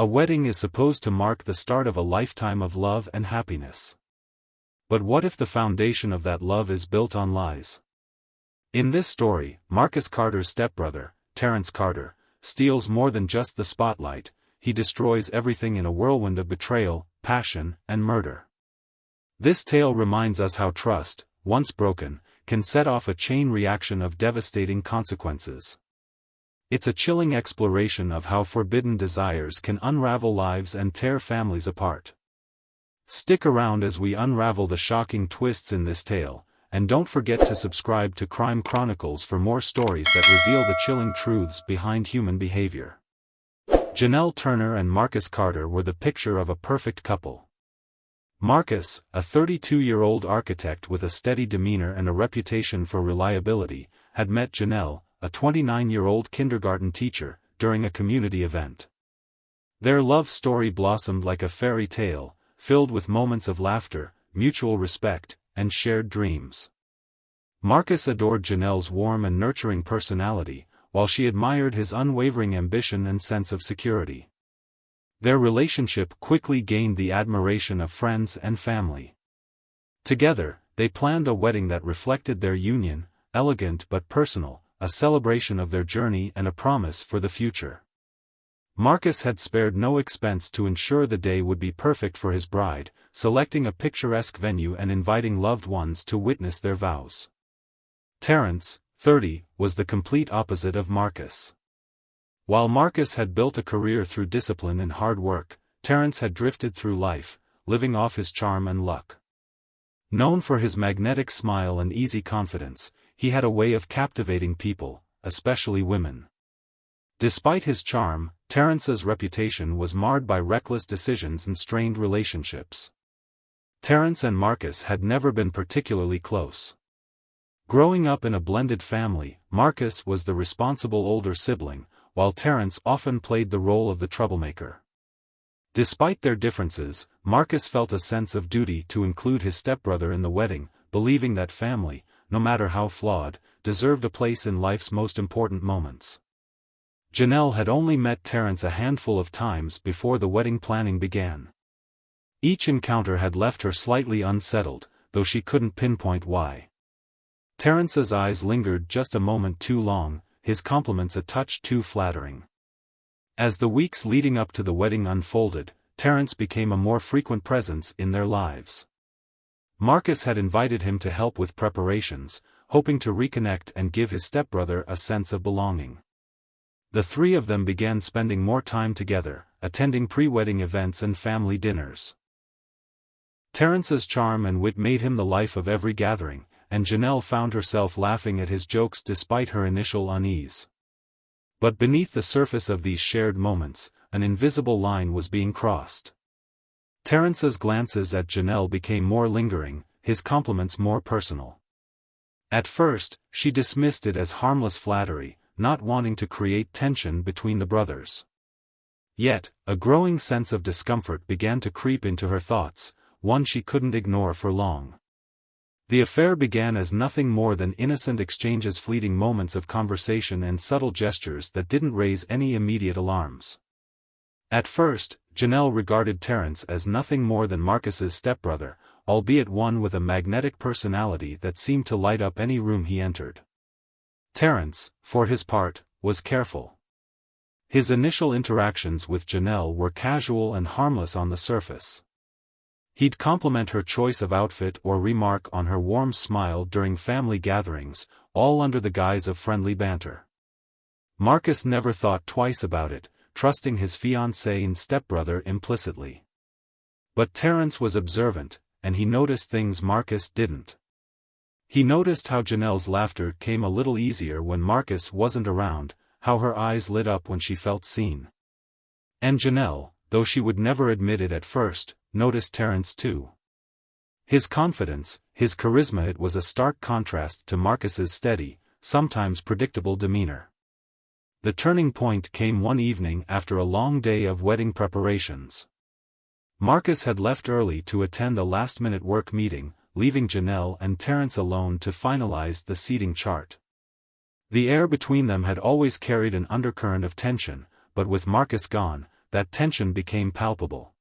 A wedding is supposed to mark the start of a lifetime of love and happiness. But what if the foundation of that love is built on lies? In this story, Marcus Carter's stepbrother, Terrence Carter, steals more than just the spotlight. He destroys everything in a whirlwind of betrayal, passion, and murder. This tale reminds us how trust, once broken, can set off a chain reaction of devastating consequences. It's a chilling exploration of how forbidden desires can unravel lives and tear families apart. Stick around as we unravel the shocking twists in this tale, and don't forget to subscribe to Crime Chronicles for more stories that reveal the chilling truths behind human behavior. Janelle Turner and Marcus Carter were the picture of a perfect couple. Marcus, a 32-year-old architect with a steady demeanor and a reputation for reliability, had met Janelle, a 29-year-old kindergarten teacher, during a community event. Their love story blossomed like a fairy tale, filled with moments of laughter, mutual respect, and shared dreams. Marcus adored Janelle's warm and nurturing personality, while she admired his unwavering ambition and sense of security. Their relationship quickly gained the admiration of friends and family. Together, they planned a wedding that reflected their union, elegant but personal, a celebration of their journey and a promise for the future. Marcus had spared no expense to ensure the day would be perfect for his bride, selecting a picturesque venue and inviting loved ones to witness their vows. Terrence, 30, was the complete opposite of Marcus. While Marcus had built a career through discipline and hard work, Terrence had drifted through life, living off his charm and luck. Known for his magnetic smile and easy confidence, he had a way of captivating people, especially women. Despite his charm, Terrence's reputation was marred by reckless decisions and strained relationships. Terrence and Marcus had never been particularly close. Growing up in a blended family, Marcus was the responsible older sibling, while Terrence often played the role of the troublemaker. Despite their differences, Marcus felt a sense of duty to include his stepbrother in the wedding, believing that family, no matter how flawed, deserved a place in life's most important moments. Janelle had only met Terrence a handful of times before the wedding planning began. Each encounter had left her slightly unsettled, though she couldn't pinpoint why. Terrence's eyes lingered just a moment too long, his compliments a touch too flattering. As the weeks leading up to the wedding unfolded, Terrence became a more frequent presence in their lives. Marcus had invited him to help with preparations, hoping to reconnect and give his stepbrother a sense of belonging. The three of them began spending more time together, attending pre-wedding events and family dinners. Terrence's charm and wit made him the life of every gathering, and Janelle found herself laughing at his jokes despite her initial unease. But beneath the surface of these shared moments, an invisible line was being crossed. Terrence's glances at Janelle became more lingering, his compliments more personal. At first, she dismissed it as harmless flattery, not wanting to create tension between the brothers. Yet, a growing sense of discomfort began to creep into her thoughts, one she couldn't ignore for long. The affair began as nothing more than innocent exchanges, fleeting moments of conversation and subtle gestures that didn't raise any immediate alarms. At first, Janelle regarded Terrence as nothing more than Marcus's stepbrother, albeit one with a magnetic personality that seemed to light up any room he entered. Terrence, for his part, was careful. His initial interactions with Janelle were casual and harmless on the surface. He'd compliment her choice of outfit or remark on her warm smile during family gatherings, all under the guise of friendly banter. Marcus never thought twice about it, trusting his fiancée and stepbrother implicitly. But Terrence was observant, and he noticed things Marcus didn't. He noticed how Janelle's laughter came a little easier when Marcus wasn't around, how her eyes lit up when she felt seen. And Janelle, though she would never admit it at first, noticed Terrence too. His confidence, his charisma, it was a stark contrast to Marcus's steady, sometimes predictable demeanor. The turning point came one evening after a long day of wedding preparations. Marcus had left early to attend a last-minute work meeting, leaving Janelle and Terrence alone to finalize the seating chart. The air between them had always carried an undercurrent of tension, but with Marcus gone, that tension became palpable.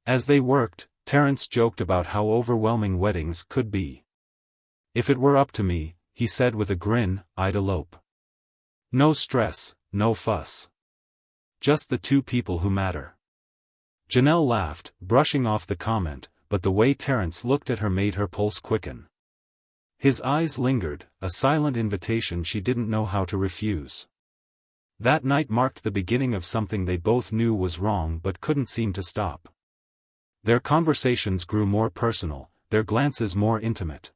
As they worked, Terence joked about how overwhelming weddings could be. "If it were up to me," he said with a grin, "I'd elope. No stress, no fuss. Just the two people who matter." Janelle laughed, brushing off the comment, but the way Terence looked at her made her pulse quicken. His eyes lingered, a silent invitation she didn't know how to refuse. That night marked the beginning of something they both knew was wrong but couldn't seem to stop. Their conversations grew more personal, their glances more intimate.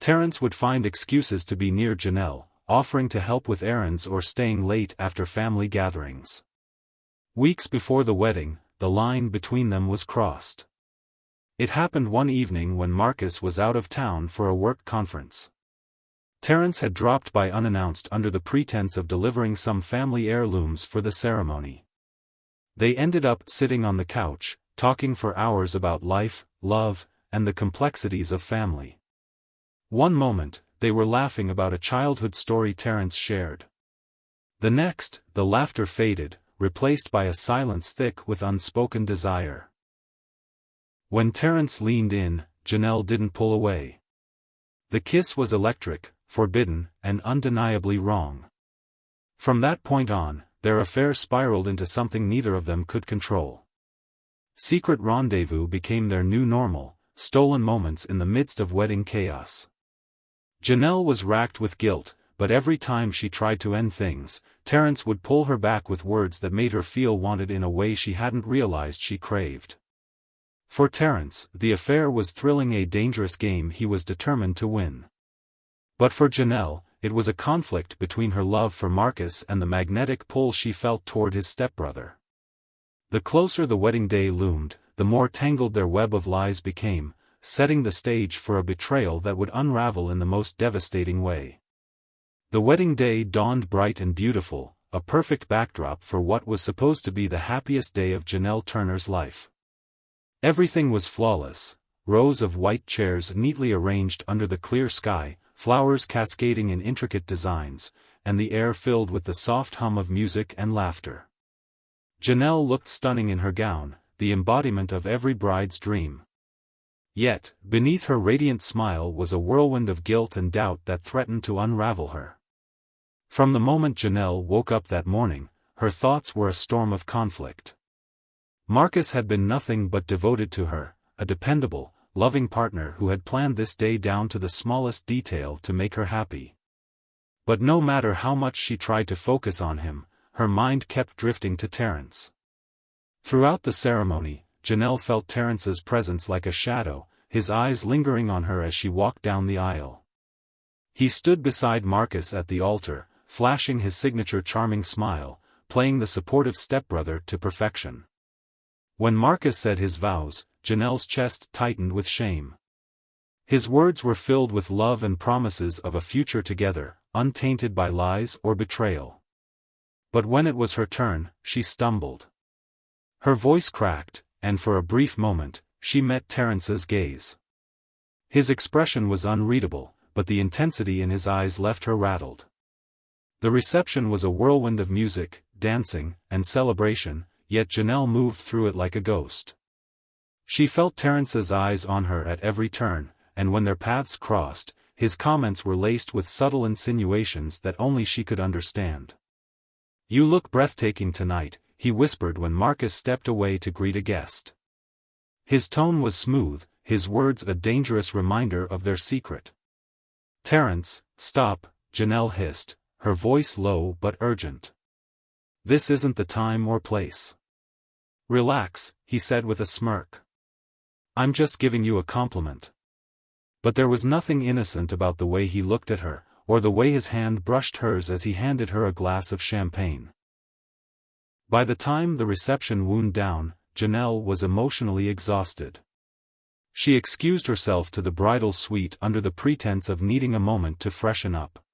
Terence would find excuses to be near Janelle, offering to help with errands or staying late after family gatherings. Weeks before the wedding, the line between them was crossed. It happened one evening when Marcus was out of town for a work conference. Terence had dropped by unannounced under the pretense of delivering some family heirlooms for the ceremony. They ended up sitting on the couch, talking for hours about life, love, and the complexities of family. One moment, they were laughing about a childhood story Terence shared. The next, the laughter faded, replaced by a silence thick with unspoken desire. When Terence leaned in, Janelle didn't pull away. The kiss was electric, forbidden, and undeniably wrong. From that point on, their affair spiraled into something neither of them could control. Secret rendezvous became their new normal, stolen moments in the midst of wedding chaos. Janelle was racked with guilt, but every time she tried to end things, Terence would pull her back with words that made her feel wanted in a way she hadn't realized she craved. For Terence, the affair was thrilling, a dangerous game he was determined to win. But for Janelle, it was a conflict between her love for Marcus and the magnetic pull she felt toward his stepbrother. The closer the wedding day loomed, the more tangled their web of lies became, setting the stage for a betrayal that would unravel in the most devastating way. The wedding day dawned bright and beautiful, a perfect backdrop for what was supposed to be the happiest day of Janelle Turner's life. Everything was flawless: rows of white chairs neatly arranged under the clear sky, flowers cascading in intricate designs, and the air filled with the soft hum of music and laughter. Janelle looked stunning in her gown, the embodiment of every bride's dream. Yet, beneath her radiant smile was a whirlwind of guilt and doubt that threatened to unravel her. From the moment Janelle woke up that morning, her thoughts were a storm of conflict. Marcus had been nothing but devoted to her, a dependable, loving partner who had planned this day down to the smallest detail to make her happy. But no matter how much she tried to focus on him, her mind kept drifting to Terence. Throughout the ceremony, Janelle felt Terence's presence like a shadow, his eyes lingering on her as she walked down the aisle. He stood beside Marcus at the altar, flashing his signature charming smile, playing the supportive stepbrother to perfection. When Marcus said his vows, Janelle's chest tightened with shame. His words were filled with love and promises of a future together, untainted by lies or betrayal. But when it was her turn, she stumbled. Her voice cracked, and for a brief moment, she met Terence's gaze. His expression was unreadable, but the intensity in his eyes left her rattled. The reception was a whirlwind of music, dancing, and celebration, yet Janelle moved through it like a ghost. She felt Terence's eyes on her at every turn, and when their paths crossed, his comments were laced with subtle insinuations that only she could understand. "You look breathtaking tonight," he whispered when Marcus stepped away to greet a guest. His tone was smooth, his words a dangerous reminder of their secret. "Terence, stop," Janelle hissed, her voice low but urgent. "This isn't the time or place." "Relax," he said with a smirk. "I'm just giving you a compliment." But there was nothing innocent about the way he looked at her, or the way his hand brushed hers as he handed her a glass of champagne. By the time the reception wound down, Janelle was emotionally exhausted. She excused herself to the bridal suite under the pretense of needing a moment to freshen up.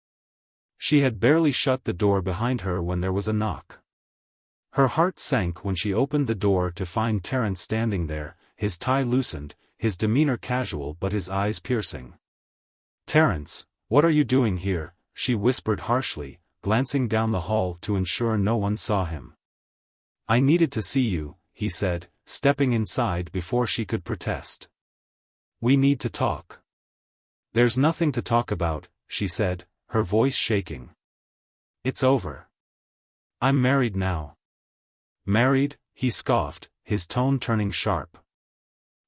She had barely shut the door behind her when there was a knock. Her heart sank when she opened the door to find Terence standing there, his tie loosened, his demeanor casual but his eyes piercing. "Terence, what are you doing here?" she whispered harshly, glancing down the hall to ensure no one saw him. "I needed to see you," he said, stepping inside before she could protest. "We need to talk." "There's nothing to talk about," she said, her voice shaking. "It's over. I'm married now." "Married?" he scoffed, his tone turning sharp.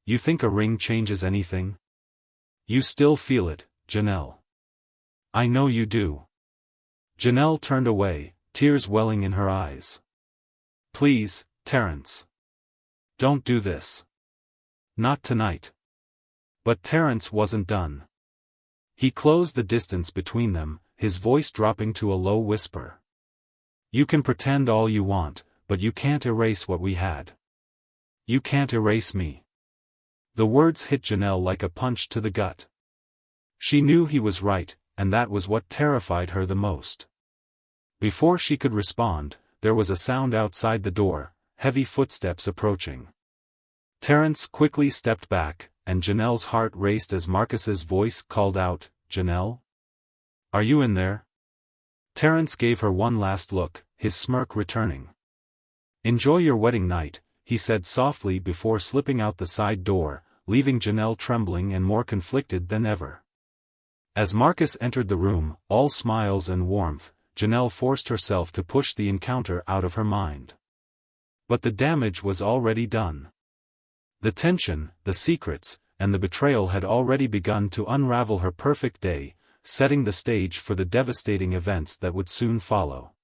"You think a ring changes anything? You still feel it, Janelle." "I know you do." Janelle turned away, tears welling in her eyes. "Please, Terrence. Don't do this. Not tonight." But Terrence wasn't done. He closed the distance between them, his voice dropping to a low whisper. "You can pretend all you want, but you can't erase what we had. You can't erase me." The words hit Janelle like a punch to the gut. She knew he was right, and that was what terrified her the most. Before she could respond, there was a sound outside the door, heavy footsteps approaching. Terrence quickly stepped back, and Janelle's heart raced as Marcus's voice called out, "Janelle? Are you in there?" Terrence gave her one last look, his smirk returning. "Enjoy your wedding night," he said softly before slipping out the side door, leaving Janelle trembling and more conflicted than ever. As Marcus entered the room, all smiles and warmth, Janelle forced herself to push the encounter out of her mind. But the damage was already done. The tension, the secrets, and the betrayal had already begun to unravel her perfect day, setting the stage for the devastating events that would soon follow.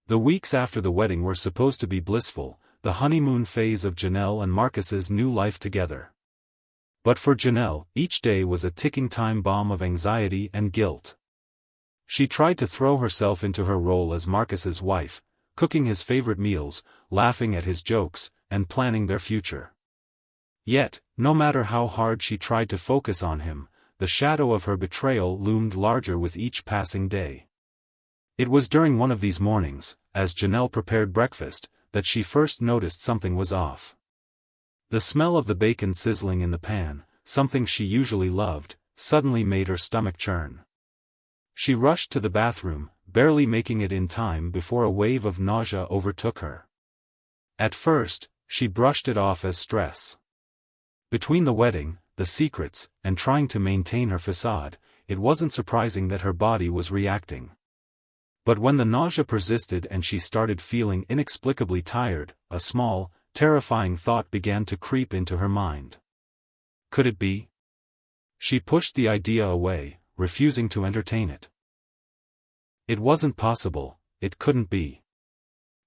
The weeks after the wedding were supposed to be blissful, the honeymoon phase of Janelle and Marcus's new life together. But for Janelle, each day was a ticking time bomb of anxiety and guilt. She tried to throw herself into her role as Marcus's wife, cooking his favorite meals, laughing at his jokes, and planning their future. Yet, no matter how hard she tried to focus on him, the shadow of her betrayal loomed larger with each passing day. It was during one of these mornings, as Janelle prepared breakfast, that she first noticed something was off. The smell of the bacon sizzling in the pan, something she usually loved, suddenly made her stomach churn. She rushed to the bathroom, barely making it in time before a wave of nausea overtook her. At first, she brushed it off as stress. Between the wedding, the secrets, and trying to maintain her facade, it wasn't surprising that her body was reacting. But when the nausea persisted and she started feeling inexplicably tired, a small, terrifying thought began to creep into her mind. Could it be? She pushed the idea away, refusing to entertain it. It wasn't possible, it couldn't be.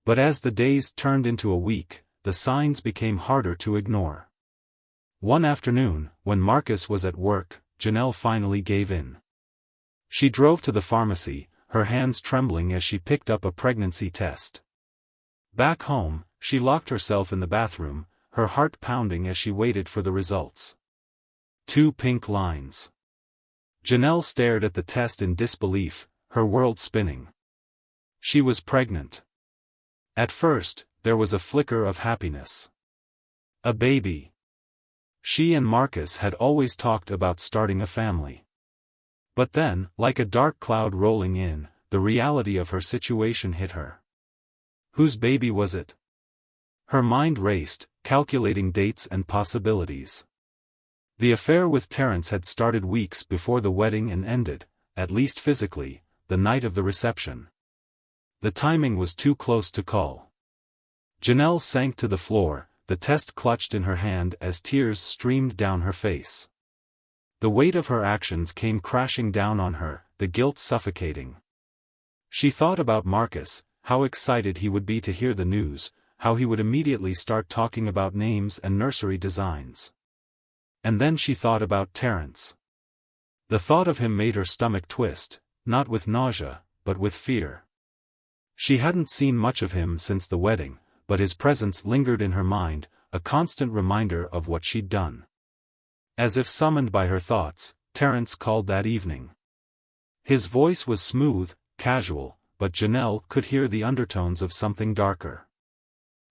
But as the days turned into a week, the signs became harder to ignore. One afternoon, when Marcus was at work, Janelle finally gave in. She drove to the pharmacy, her hands trembling as she picked up a pregnancy test. Back home, she locked herself in the bathroom, her heart pounding as she waited for the results. 2 pink lines. Janelle stared at the test in disbelief, her world spinning. She was pregnant. At first, there was a flicker of happiness. A baby. She and Marcus had always talked about starting a family. But then, like a dark cloud rolling in, the reality of her situation hit her. Whose baby was it? Her mind raced, calculating dates and possibilities. The affair with Terrence had started weeks before the wedding and ended, at least physically, the night of the reception. The timing was too close to call. Janelle sank to the floor, the test clutched in her hand as tears streamed down her face. The weight of her actions came crashing down on her, the guilt suffocating. She thought about Marcus, how excited he would be to hear the news, how he would immediately start talking about names and nursery designs. And then she thought about Terrence. The thought of him made her stomach twist, not with nausea, but with fear. She hadn't seen much of him since the wedding, but his presence lingered in her mind, a constant reminder of what she'd done. As if summoned by her thoughts, Terrence called that evening. His voice was smooth, casual, but Janelle could hear the undertones of something darker.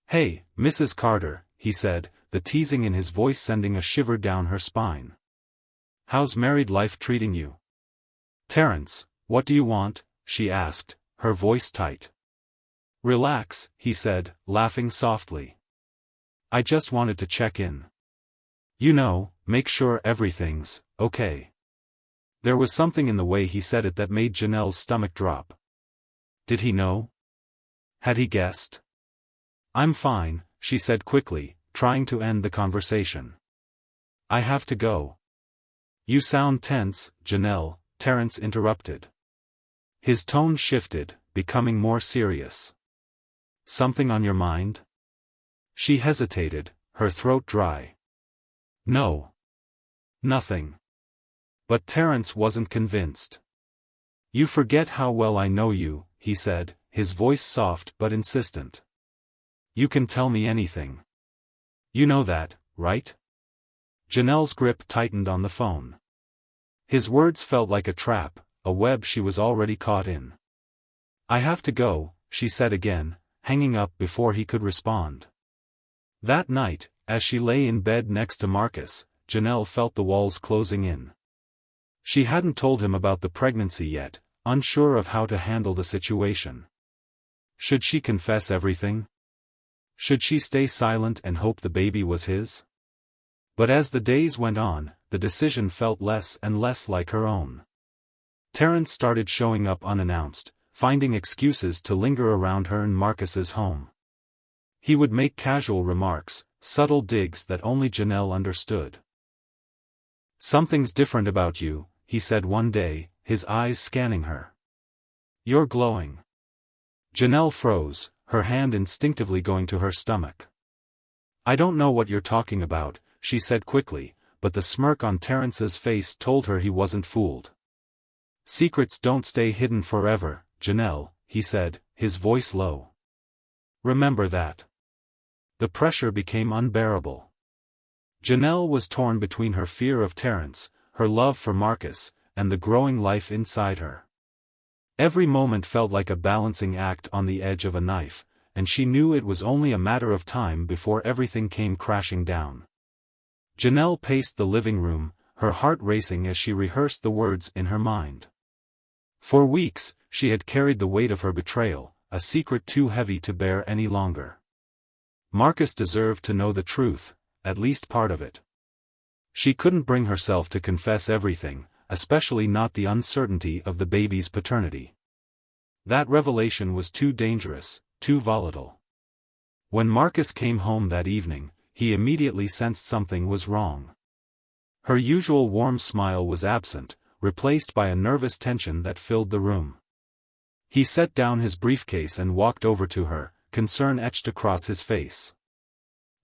"Hey, Mrs. Carter," he said, the teasing in his voice sending a shiver down her spine. "How's married life treating you?" "Terrence, what do you want?" she asked, her voice tight. Relax, he said, laughing softly. I just wanted to check in. You know, make sure everything's okay. There was something in the way he said it that made Janelle's stomach drop. Did he know? Had he guessed? I'm fine, she said quickly, trying to end the conversation. I have to go. You sound tense, Janelle, Terence interrupted. His tone shifted, becoming more serious. Something on your mind? She hesitated, her throat dry. No. Nothing. But Terence wasn't convinced. You forget how well I know you, he said, his voice soft but insistent. You can tell me anything. You know that, right? Janelle's grip tightened on the phone. His words felt like a trap, a web she was already caught in. I have to go, she said again, hanging up before he could respond. That night, as she lay in bed next to Marcus, Janelle felt the walls closing in. She hadn't told him about the pregnancy yet, unsure of how to handle the situation. Should she confess everything? Should she stay silent and hope the baby was his? But as the days went on, the decision felt less and less like her own. Terence started showing up unannounced, finding excuses to linger around her in Marcus's home. He would make casual remarks, subtle digs that only Janelle understood. Something's different about you, he said one day, his eyes scanning her. You're glowing. Janelle froze, her hand instinctively going to her stomach. I don't know what you're talking about, she said quickly, but the smirk on Terence's face told her he wasn't fooled. Secrets don't stay hidden forever, Janelle, he said, his voice low. Remember that. The pressure became unbearable. Janelle was torn between her fear of Terence, her love for Marcus, and the growing life inside her. Every moment felt like a balancing act on the edge of a knife, and she knew it was only a matter of time before everything came crashing down. Janelle paced the living room, her heart racing as she rehearsed the words in her mind. For weeks, she had carried the weight of her betrayal, a secret too heavy to bear any longer. Marcus deserved to know the truth, at least part of it. She couldn't bring herself to confess everything, especially not the uncertainty of the baby's paternity. That revelation was too dangerous, too volatile. When Marcus came home that evening, he immediately sensed something was wrong. Her usual warm smile was absent, replaced by a nervous tension that filled the room. He set down his briefcase and walked over to her, concern etched across his face.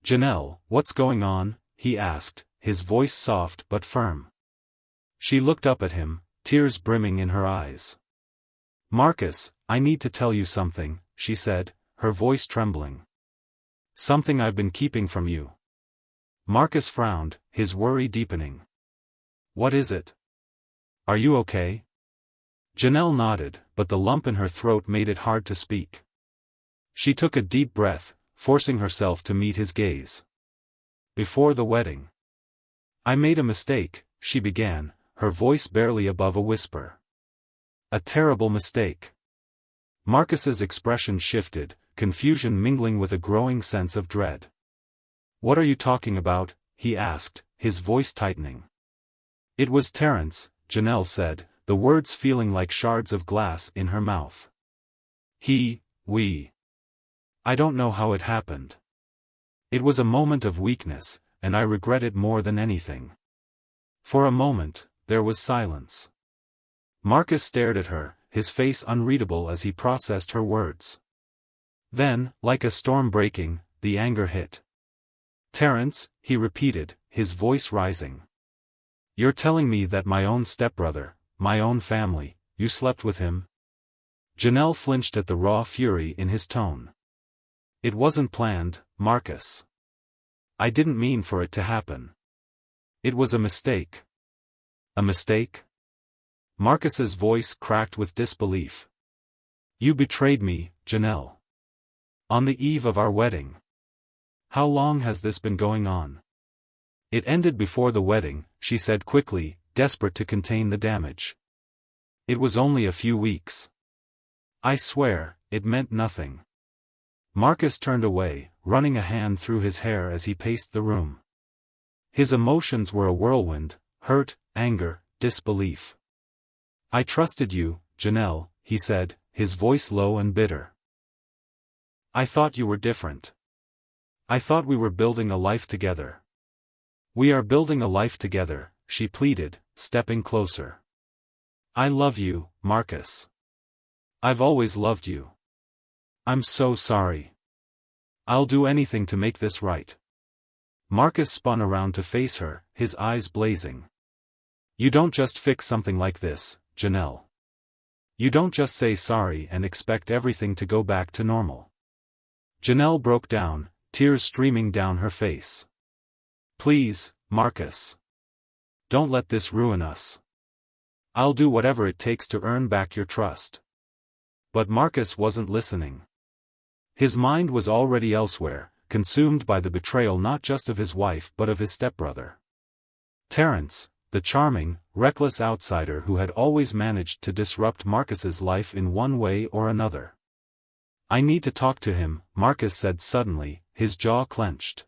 Janelle, what's going on? He asked, his voice soft but firm. She looked up at him, tears brimming in her eyes. Marcus, I need to tell you something, she said, her voice trembling. Something I've been keeping from you. Marcus frowned, his worry deepening. What is it? Are you okay? Janelle nodded, but the lump in her throat made it hard to speak. She took a deep breath, forcing herself to meet his gaze. Before the wedding. I made a mistake, she began, her voice barely above a whisper. A terrible mistake. Marcus's expression shifted, confusion mingling with a growing sense of dread. What are you talking about? He asked, his voice tightening. It was Terence, Janelle said, the words feeling like shards of glass in her mouth. We. I don't know how it happened. It was a moment of weakness, and I regret it more than anything. For a moment, there was silence. Marcus stared at her, his face unreadable as he processed her words. Then, like a storm breaking, the anger hit. Terence, he repeated, his voice rising. You're telling me that my own stepbrother, my own family, you slept with him? Janelle flinched at the raw fury in his tone. It wasn't planned, Marcus. I didn't mean for it to happen. It was a mistake. A mistake? Marcus's voice cracked with disbelief. You betrayed me, Janelle. On the eve of our wedding. How long has this been going on? It ended before the wedding, she said quickly, desperate to contain the damage. It was only a few weeks. I swear, it meant nothing. Marcus turned away, running a hand through his hair as he paced the room. His emotions were a whirlwind: hurt, anger, disbelief. "I trusted you, Janelle," he said, his voice low and bitter. "I thought you were different. I thought we were building a life together." "We are building a life together," she pleaded, stepping closer. "I love you, Marcus. I've always loved you. I'm so sorry. I'll do anything to make this right." Marcus spun around to face her, his eyes blazing. "You don't just fix something like this, Janelle. You don't just say sorry and expect everything to go back to normal." Janelle broke down, tears streaming down her face. "Please, Marcus. Don't let this ruin us. I'll do whatever it takes to earn back your trust." But Marcus wasn't listening. His mind was already elsewhere, consumed by the betrayal not just of his wife but of his stepbrother. Terrence, the charming, reckless outsider who had always managed to disrupt Marcus's life in one way or another. "I need to talk to him," Marcus said suddenly, his jaw clenched.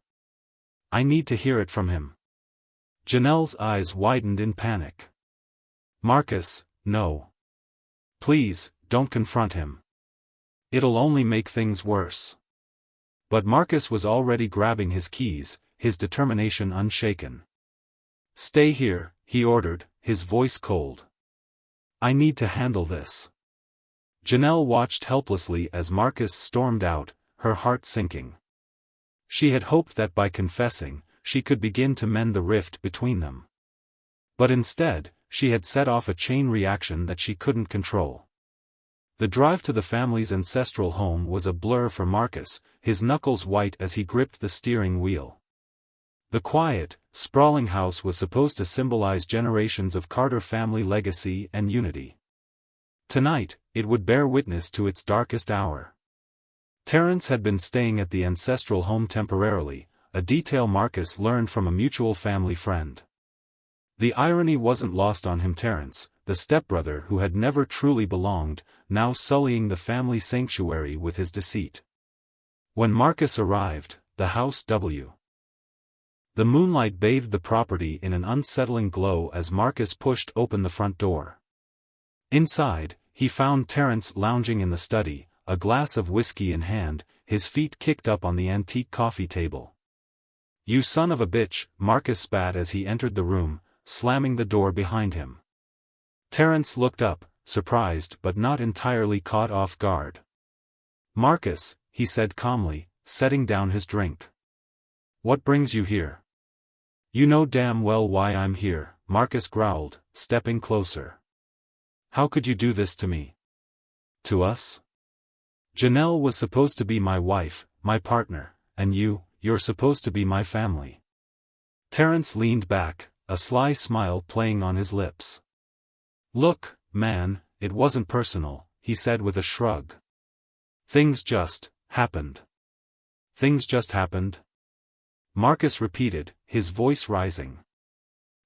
"I need to hear it from him." Janelle's eyes widened in panic. "Marcus, no. Please, don't confront him. It'll only make things worse." But Marcus was already grabbing his keys, his determination unshaken. "Stay here," he ordered, his voice cold. "I need to handle this." Janelle watched helplessly as Marcus stormed out, her heart sinking. She had hoped that by confessing, she could begin to mend the rift between them. But instead, she had set off a chain reaction that she couldn't control. The drive to the family's ancestral home was a blur for Marcus, his knuckles white as he gripped the steering wheel. The quiet, sprawling house was supposed to symbolize generations of Carter family legacy and unity. Tonight, it would bear witness to its darkest hour. Terrence had been staying at the ancestral home temporarily, a detail Marcus learned from a mutual family friend. The irony wasn't lost on him. Terrence, the stepbrother who had never truly belonged, now sullying the family sanctuary with his deceit. When Marcus arrived, the house W. The moonlight bathed the property in an unsettling glow as Marcus pushed open the front door. Inside, he found Terrence lounging in the study, a glass of whiskey in hand, his feet kicked up on the antique coffee table. "You son of a bitch," Marcus spat as he entered the room, slamming the door behind him. Terrence looked up, surprised but not entirely caught off guard. "Marcus," he said calmly, setting down his drink. "What brings you here?" "You know damn well why I'm here," Marcus growled, stepping closer. "How could you do this to me? To us? Janelle was supposed to be my wife, my partner, and you're supposed to be my family." Terrence leaned back, a sly smile playing on his lips. "Look, man, it wasn't personal," he said with a shrug. "Things just happened." "Things just happened?" Marcus repeated, his voice rising.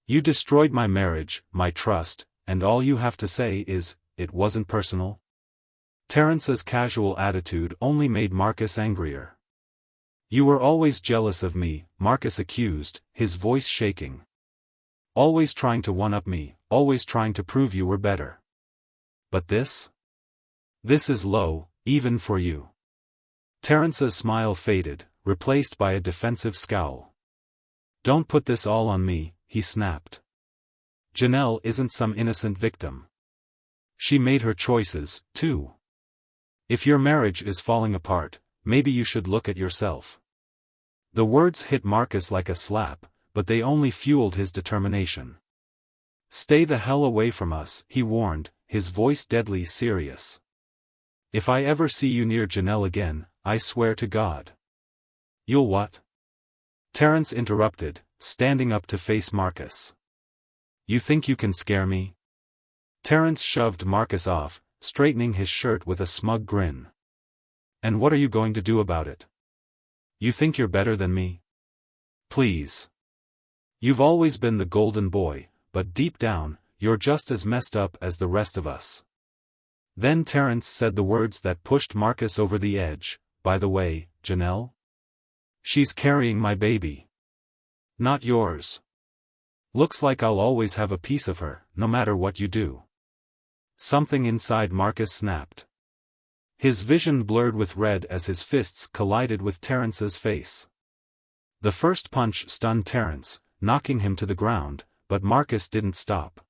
"You destroyed my marriage, my trust, and all you have to say is, it wasn't personal?" Terrence's casual attitude only made Marcus angrier. "You were always jealous of me," Marcus accused, his voice shaking. "Always trying to one-up me, always trying to prove you were better. But this? This is low, even for you." Terrence's smile faded, replaced by a defensive scowl. "Don't put this all on me," he snapped. "Janelle isn't some innocent victim. She made her choices, too. If your marriage is falling apart, maybe you should look at yourself." The words hit Marcus like a slap, but they only fueled his determination. "Stay the hell away from us," he warned, his voice deadly serious. "If I ever see you near Janelle again, I swear to God." "You'll what?" Terrence interrupted, standing up to face Marcus. "You think you can scare me?" Terrence shoved Marcus off, straightening his shirt with a smug grin. "And what are you going to do about it? You think you're better than me? Please. You've always been the golden boy, but deep down, you're just as messed up as the rest of us." Then Terrence said the words that pushed Marcus over the edge, by the way, Janelle? She's carrying my baby. Not yours. Looks like I'll always have a piece of her, no matter what you do. Something inside Marcus snapped. His vision blurred with red as his fists collided with Terrence's face. The first punch stunned Terrence, knocking him to the ground, but Marcus didn't stop.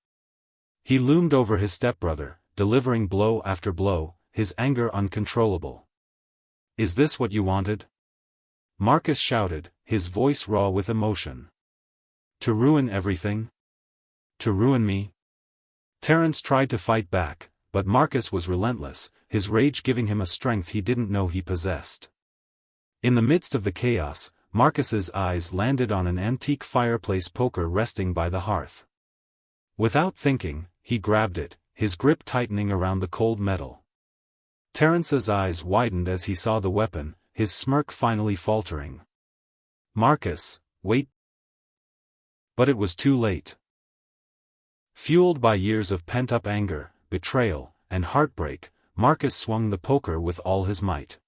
He loomed over his stepbrother, delivering blow after blow, his anger uncontrollable. Is this what you wanted? Marcus shouted, his voice raw with emotion. To ruin everything? To ruin me? Terrence tried to fight back, but Marcus was relentless, his rage giving him a strength he didn't know he possessed. In the midst of the chaos, Marcus's eyes landed on an antique fireplace poker resting by the hearth. Without thinking, he grabbed it, his grip tightening around the cold metal. Terrence's eyes widened as he saw the weapon, his smirk finally faltering. Marcus, wait. But it was too late. Fueled by years of pent-up anger, betrayal, and heartbreak, Marcus swung the poker with all his might.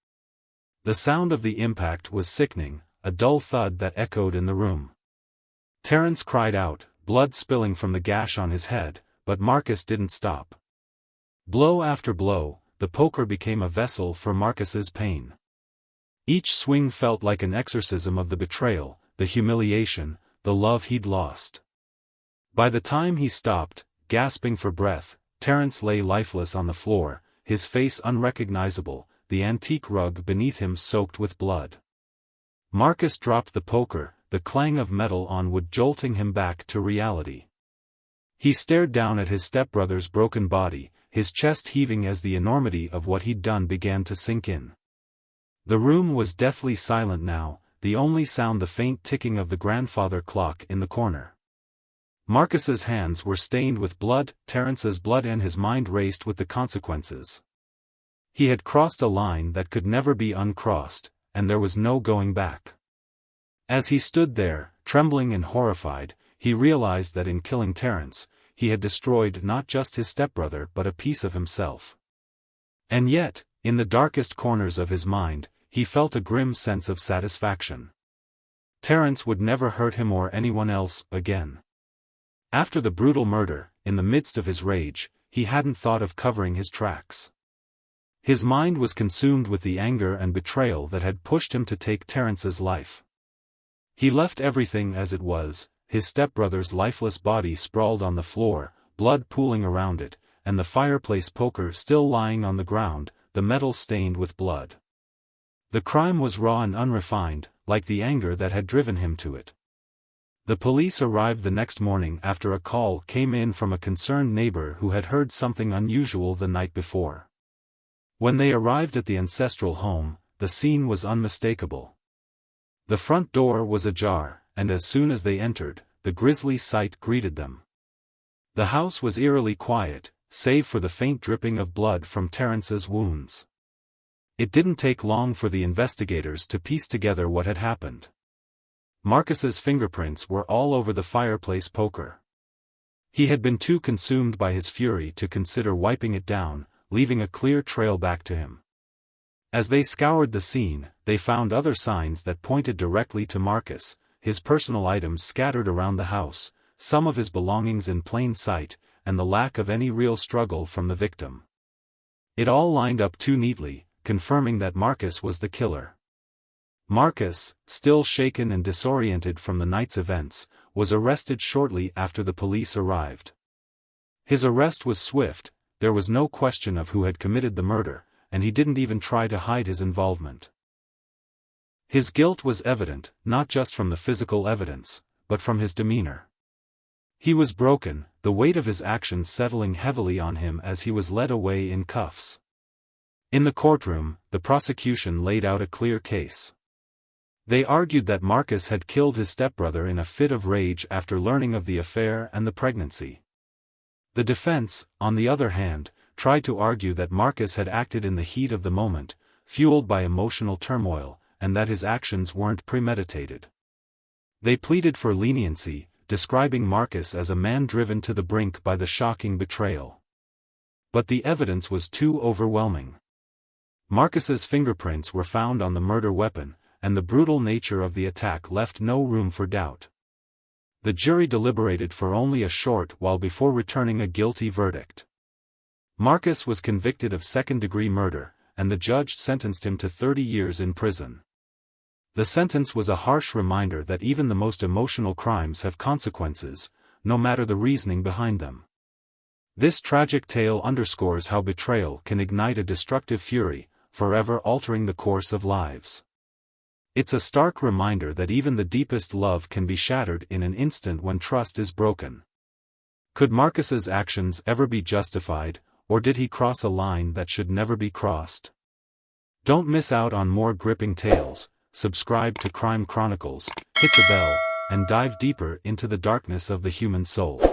The sound of the impact was sickening, a dull thud that echoed in the room. Terrence cried out, blood spilling from the gash on his head, but Marcus didn't stop. Blow after blow, the poker became a vessel for Marcus's pain. Each swing felt like an exorcism of the betrayal, the humiliation, the love he'd lost. By the time he stopped, gasping for breath, Terrence lay lifeless on the floor, his face unrecognizable, the antique rug beneath him soaked with blood. Marcus dropped the poker, the clang of metal on wood jolting him back to reality. He stared down at his stepbrother's broken body, his chest heaving as the enormity of what he'd done began to sink in. The room was deathly silent now, the only sound the faint ticking of the grandfather clock in the corner. Marcus's hands were stained with blood, Terrence's blood, and his mind raced with the consequences. He had crossed a line that could never be uncrossed, and there was no going back. As he stood there, trembling and horrified, he realized that in killing Terrence, he had destroyed not just his stepbrother but a piece of himself. And yet, in the darkest corners of his mind, he felt a grim sense of satisfaction. Terrence would never hurt him or anyone else again. After the brutal murder, in the midst of his rage, he hadn't thought of covering his tracks. His mind was consumed with the anger and betrayal that had pushed him to take Terrence's life. He left everything as it was, his stepbrother's lifeless body sprawled on the floor, blood pooling around it, and the fireplace poker still lying on the ground, the metal stained with blood. The crime was raw and unrefined, like the anger that had driven him to it. The police arrived the next morning after a call came in from a concerned neighbor who had heard something unusual the night before. When they arrived at the ancestral home, the scene was unmistakable. The front door was ajar, and as soon as they entered, the grisly sight greeted them. The house was eerily quiet, save for the faint dripping of blood from Terrence's wounds. It didn't take long for the investigators to piece together what had happened. Marcus's fingerprints were all over the fireplace poker. He had been too consumed by his fury to consider wiping it down, leaving a clear trail back to him. As they scoured the scene, they found other signs that pointed directly to Marcus, his personal items scattered around the house, some of his belongings in plain sight, and the lack of any real struggle from the victim. It all lined up too neatly, confirming that Marcus was the killer. Marcus, still shaken and disoriented from the night's events, was arrested shortly after the police arrived. His arrest was swift, there was no question of who had committed the murder, and he didn't even try to hide his involvement. His guilt was evident, not just from the physical evidence, but from his demeanor. He was broken, the weight of his actions settling heavily on him as he was led away in cuffs. In the courtroom, the prosecution laid out a clear case. They argued that Marcus had killed his stepbrother in a fit of rage after learning of the affair and the pregnancy. The defense, on the other hand, tried to argue that Marcus had acted in the heat of the moment, fueled by emotional turmoil, and that his actions weren't premeditated. They pleaded for leniency, describing Marcus as a man driven to the brink by the shocking betrayal. But the evidence was too overwhelming. Marcus's fingerprints were found on the murder weapon, and the brutal nature of the attack left no room for doubt. The jury deliberated for only a short while before returning a guilty verdict. Marcus was convicted of second-degree murder, and the judge sentenced him to 30 years in prison. The sentence was a harsh reminder that even the most emotional crimes have consequences, no matter the reasoning behind them. This tragic tale underscores how betrayal can ignite a destructive fury, forever altering the course of lives. It's a stark reminder that even the deepest love can be shattered in an instant when trust is broken. Could Marcus's actions ever be justified, or did he cross a line that should never be crossed? Don't miss out on more gripping tales. Subscribe to Crime Chronicles, hit the bell, and dive deeper into the darkness of the human soul.